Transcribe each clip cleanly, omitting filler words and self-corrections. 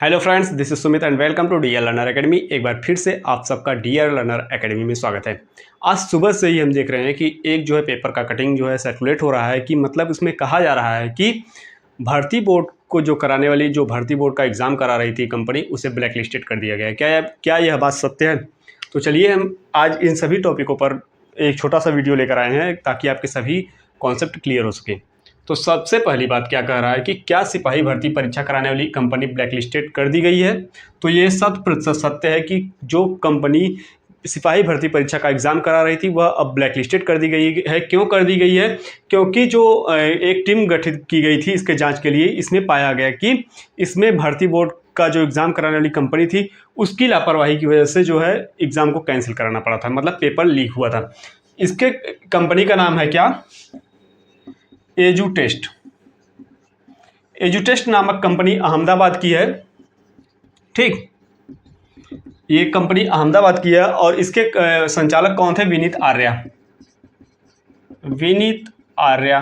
Hello friends, this is Sumit and welcome to DR learner academy. एक बार फिर से आप सबका डीआर लर्नर एकेडमी में स्वागत है। आज सुबह से ही हम देख रहे हैं कि एक जो है पेपर का कटिंग जो है सर्कुलेट हो रहा है कि मतलब इसमें कहा जा रहा है कि भर्ती बोर्ड को जो कराने वाली जो भर्ती बोर्ड का एग्ज़ाम करा रही थी कंपनी, उसे ब्लैक लिस्टेड कर दिया गया है। क्या यह बात सत्य है? तो चलिए हम आज इन सभी टॉपिकों पर एक छोटा सा वीडियो लेकर आए हैं ताकि आपके सभी कॉन्सेप्ट क्लियर हो सके। तो सबसे पहली बात क्या कह रहा है कि क्या सिपाही भर्ती परीक्षा कराने वाली कंपनी ब्लैक लिस्टेड कर दी गई है? तो ये 100% सत्य है कि जो कंपनी सिपाही भर्ती परीक्षा का एग्ज़ाम करा रही थी वह अब ब्लैक लिस्टेड कर दी गई है। क्यों कर दी गई है? क्योंकि जो एक टीम गठित की गई थी इसके जांच के लिए, इसमें पाया गया कि इसमें भर्ती बोर्ड का जो एग्ज़ाम कराने वाली कंपनी थी उसकी लापरवाही की वजह से जो है एग्ज़ाम को कैंसिल कराना पड़ा था, मतलब पेपर लीक हुआ था। इसके कंपनी का नाम है क्या? एजुटेस्ट। एजुटेस्ट नामक कंपनी अहमदाबाद की है। ठीक, ये कंपनी अहमदाबाद की है और इसके संचालक कौन थे? विनीत आर्या। विनीत आर्या।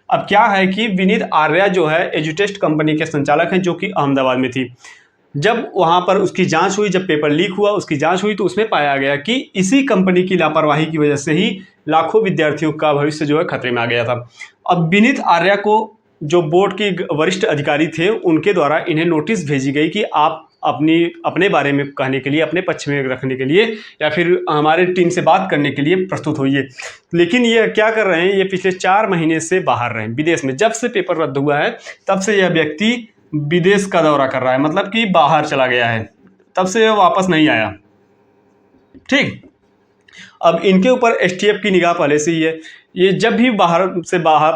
अब क्या है कि विनीत आर्या जो है एजुटेस्ट कंपनी के संचालक हैं, जो कि अहमदाबाद में थी। जब वहाँ पर उसकी जांच हुई, जब पेपर लीक हुआ उसकी जांच हुई, तो उसमें पाया गया कि इसी कंपनी की लापरवाही की वजह से ही लाखों विद्यार्थियों का भविष्य जो है खतरे में आ गया था। अब विनीत आर्या को जो बोर्ड के वरिष्ठ अधिकारी थे उनके द्वारा इन्हें नोटिस भेजी गई कि आप अपने बारे में कहने के लिए, अपने पक्ष में रखने के लिए या फिर हमारे टीम से बात करने के लिए प्रस्तुत होइए। लेकिन ये क्या कर रहे हैं, ये पिछले 4 महीने से बाहर रहे, विदेश में। जब से पेपर रद्द हुआ है तब से यह व्यक्ति विदेश का दौरा कर रहा है, मतलब कि बाहर चला गया है, तब से वह वापस नहीं आया। ठीक, अब इनके ऊपर एसटीएफ की निगाह पहले से ही है। ये जब भी बाहर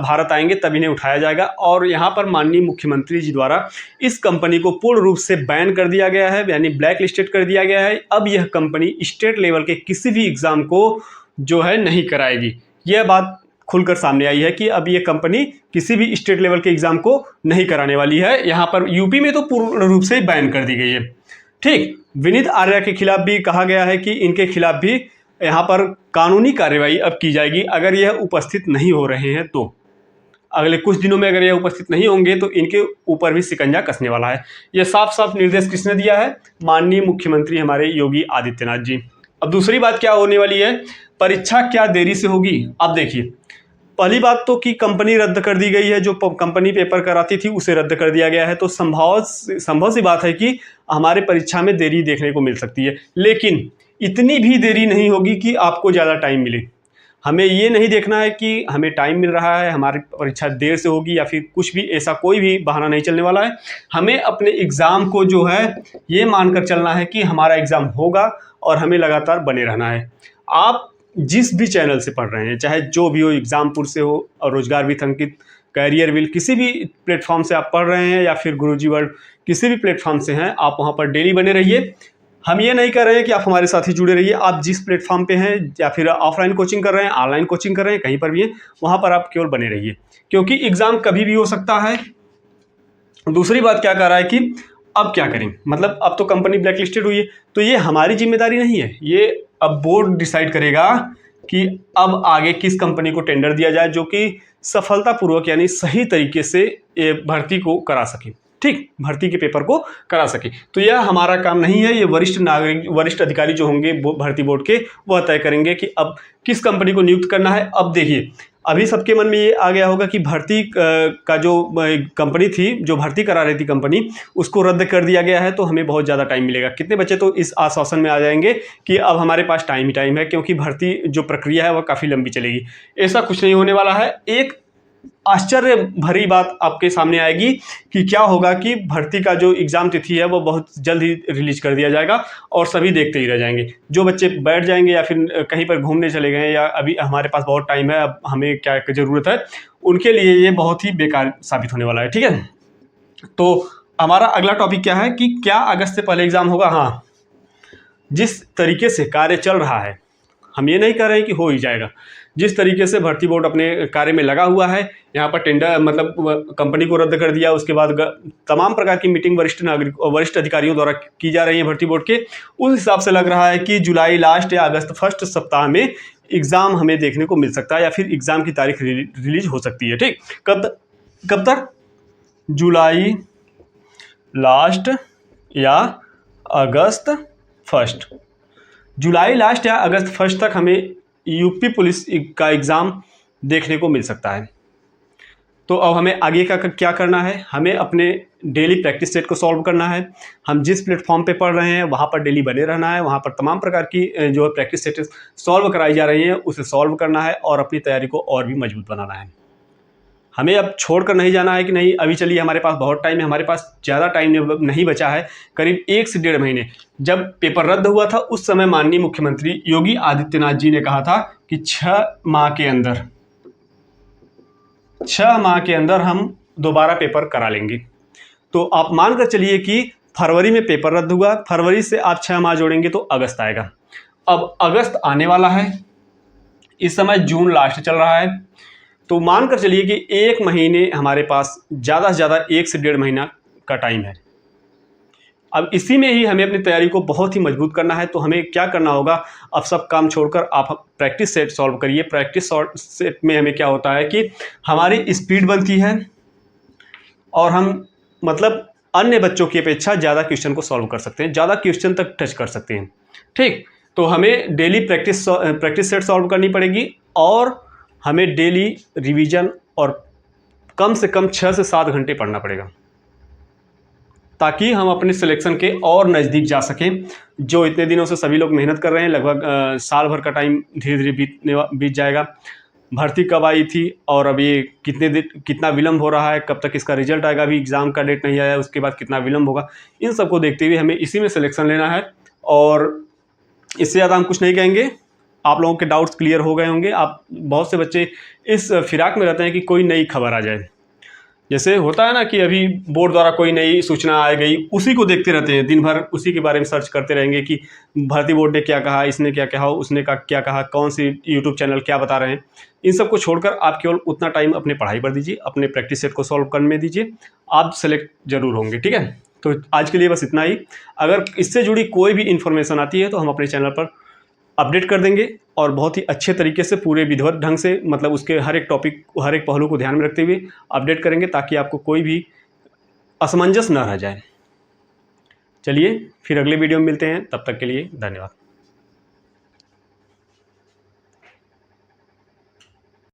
भारत आएंगे तब इन्हें उठाया जाएगा। और यहाँ पर माननीय मुख्यमंत्री जी द्वारा इस कंपनी को पूर्ण रूप से बैन कर दिया गया है, यानी ब्लैक लिस्टेड कर दिया गया है। अब यह कंपनी स्टेट लेवल के किसी भी एग्जाम को जो है नहीं कराएगी। यह बात खुलकर सामने आई है कि अब ये कंपनी किसी भी स्टेट लेवल के एग्जाम को नहीं कराने वाली है। यहाँ पर यूपी में तो पूर्ण रूप से बैन कर दी गई है। ठीक, विनीत आर्या के खिलाफ भी कहा गया है कि इनके खिलाफ भी यहाँ पर कानूनी कार्रवाई अब की जाएगी अगर यह उपस्थित नहीं हो रहे हैं तो। अगले कुछ दिनों में अगर यह उपस्थित नहीं होंगे तो इनके ऊपर भी शिकंजा कसने वाला है। यह साफ साफ निर्देश किसने दिया है? माननीय मुख्यमंत्री हमारे योगी आदित्यनाथ जी। अब दूसरी बात क्या होने वाली है, परीक्षा क्या देरी से होगी? अब देखिए, पहली बात तो कि कंपनी रद्द कर दी गई है, जो कंपनी पेपर कराती थी उसे रद्द कर दिया गया है। तो संभव सी बात है कि हमारे परीक्षा में देरी देखने को मिल सकती है, लेकिन इतनी भी देरी नहीं होगी कि आपको ज़्यादा टाइम मिले। हमें ये नहीं देखना है कि हमें टाइम मिल रहा है, हमारी परीक्षा देर से होगी या फिर कुछ भी, ऐसा कोई भी बहाना नहीं चलने वाला है। हमें अपने एग्ज़ाम को जो है ये मानकर चलना है कि हमारा एग्ज़ाम होगा और हमें लगातार बने रहना है। आप जिस भी चैनल से पढ़ रहे हैं, चाहे जो भी हो, एग्जामपुर से हो और रोजगार विथ अंकित, कैरियर विल, किसी भी प्लेटफॉर्म से आप पढ़ रहे हैं या फिर गुरुजी वर्ल्ड, किसी भी प्लेटफॉर्म से हैं, आप वहाँ पर डेली बने रहिए। हम ये नहीं कर रहे हैं कि आप हमारे साथ ही जुड़े रहिए। आप जिस प्लेटफॉर्म पे हैं या फिर ऑफलाइन कोचिंग कर रहे हैं, ऑनलाइन कोचिंग कर रहे हैं, कहीं पर भी हैं, वहाँ पर आप केवल बने रहिए, क्योंकि एग्ज़ाम कभी भी हो सकता है। दूसरी बात क्या कह रहा है कि अब क्या करें, मतलब अब तो कंपनी ब्लैक लिस्टेड हुई है तो ये हमारी जिम्मेदारी नहीं है, ये अब बोर्ड डिसाइड करेगा कि अब आगे किस कंपनी को टेंडर दिया जाए जो कि सफलतापूर्वक यानी सही तरीके से ये भर्ती को करा सके। ठीक, भर्ती के पेपर को करा सके। तो यह हमारा काम नहीं है, ये वरिष्ठ अधिकारी जो होंगे भर्ती बोर्ड के, वह तय करेंगे कि अब किस कंपनी को नियुक्त करना है। अब देखिए, अभी सबके मन में ये आ गया होगा कि भर्ती का जो कंपनी थी, जो भर्ती करा रही थी कंपनी, उसको रद्द कर दिया गया है तो हमें बहुत ज़्यादा टाइम मिलेगा। कितने बच्चे तो इस आश्वासन में आ जाएंगे कि अब हमारे पास टाइम ही टाइम है, क्योंकि भर्ती जो प्रक्रिया है वह काफ़ी लंबी चलेगी। ऐसा कुछ नहीं होने वाला है। एक आश्चर्य भरी बात आपके सामने आएगी कि क्या होगा कि भर्ती का जो एग्ज़ाम तिथि है वो बहुत जल्द ही रिलीज कर दिया जाएगा और सभी देखते ही रह जाएंगे। जो बच्चे बैठ जाएंगे या फिर कहीं पर घूमने चले गए या अभी हमारे पास बहुत टाइम है, अब हमें क्या ज़रूरत है, उनके लिए ये बहुत ही बेकार साबित होने वाला है। ठीक है, तो हमारा अगला टॉपिक क्या है कि क्या अगस्त से पहले एग्ज़ाम होगा? हाँ, जिस तरीके से कार्य चल रहा है, हम ये नहीं कह रहे हैं कि हो ही जाएगा। जिस तरीके से भर्ती बोर्ड अपने कार्य में लगा हुआ है, यहाँ पर टेंडर मतलब कंपनी को रद्द कर दिया, उसके बाद तमाम प्रकार की मीटिंग वरिष्ठ अधिकारियों द्वारा की जा रही है भर्ती बोर्ड के, उस हिसाब से लग रहा है कि जुलाई लास्ट या अगस्त फर्स्ट सप्ताह में एग्ज़ाम हमें देखने को मिल सकता है या फिर एग्ज़ाम की तारीख रिलीज हो सकती है। ठीक, कब तक? जुलाई लास्ट या अगस्त फर्स्ट, जुलाई लास्ट या अगस्त फर्स्ट तक हमें यूपी पुलिस का एग्ज़ाम देखने को मिल सकता है। तो अब हमें आगे का क्या करना है, हमें अपने डेली प्रैक्टिस सेट को सॉल्व करना है। हम जिस प्लेटफॉर्म पे पढ़ रहे हैं वहाँ पर डेली बने रहना है, वहाँ पर तमाम प्रकार की जो है प्रैक्टिस सेट सॉल्व कराई जा रही हैं उसे सॉल्व करना है और अपनी तैयारी को और भी मजबूत बनाना है। हमें अब छोड़कर नहीं जाना है कि नहीं अभी चलिए हमारे पास बहुत टाइम है, हमारे पास ज़्यादा टाइम नहीं बचा है। करीब 1 से 1.5 महीने, जब पेपर रद्द हुआ था उस समय माननीय मुख्यमंत्री योगी आदित्यनाथ जी ने कहा था कि 6 माह के अंदर हम दोबारा पेपर करा लेंगे। तो आप मानकर चलिए कि फरवरी में पेपर रद्द हुआ, फरवरी से आप 6 माह जोड़ेंगे तो अगस्त आएगा। अब अगस्त आने वाला है, इस समय जून लास्ट चल रहा है, तो मानकर चलिए कि 1 महीने हमारे पास ज़्यादा से ज़्यादा 1 से 1.5 महीना का टाइम है। अब इसी में ही हमें अपनी तैयारी को बहुत ही मजबूत करना है। तो हमें क्या करना होगा, अब सब काम छोड़कर आप प्रैक्टिस सेट सॉल्व करिए। प्रैक्टिस सेट में हमें क्या होता है कि हमारी स्पीड बनती है और हम मतलब अन्य बच्चों की अपेक्षा ज़्यादा क्वेश्चन को सॉल्व कर सकते हैं, ज़्यादा क्वेश्चन तक टच कर सकते हैं। ठीक, तो हमें डेली प्रैक्टिस सेट सॉल्व करनी पड़ेगी और हमें डेली रिवीजन और कम से कम 6 से 7 घंटे पढ़ना पड़ेगा ताकि हम अपने सिलेक्शन के और नज़दीक जा सकें। जो इतने दिनों से सभी लोग मेहनत कर रहे हैं, लगभग साल भर का टाइम धीरे धीरे बीत जाएगा। भर्ती कब आई थी और अभी कितना विलम्ब हो रहा है, कब तक इसका रिजल्ट आएगा, अभी एग्ज़ाम का डेट नहीं आया, उसके बाद कितना विलम्ब होगा, इन सबको देखते हुए हमें इसी में सिलेक्शन लेना है। और इससे ज़्यादा हम कुछ नहीं कहेंगे। आप लोगों के डाउट्स क्लियर हो गए होंगे। आप बहुत से बच्चे इस फिराक में रहते हैं कि कोई नई खबर आ जाए, जैसे होता है ना कि अभी बोर्ड द्वारा कोई नई सूचना आ गई, उसी को देखते रहते हैं, दिन भर उसी के बारे में सर्च करते रहेंगे कि भर्ती बोर्ड ने क्या कहा, इसने क्या कहा, उसने क्या कहा, कौन सी यूट्यूब चैनल क्या बता रहे हैं। इन सब को छोड़कर आप केवल उतना टाइम अपने पढ़ाई पर दीजिए, अपने प्रैक्टिस सेट को सॉल्व करने में दीजिए, आप सेलेक्ट जरूर होंगे। ठीक है, तो आज के लिए बस इतना ही। अगर इससे जुड़ी कोई भी इन्फॉर्मेशन आती है तो हम अपने चैनल पर अपडेट कर देंगे और बहुत ही अच्छे तरीके से पूरे विधिवत ढंग से, मतलब उसके हर एक टॉपिक, हर एक पहलू को ध्यान में रखते हुए अपडेट करेंगे ताकि आपको कोई भी असमंजस न रह जाए। चलिए फिर अगले वीडियो में मिलते हैं, तब तक के लिए धन्यवाद।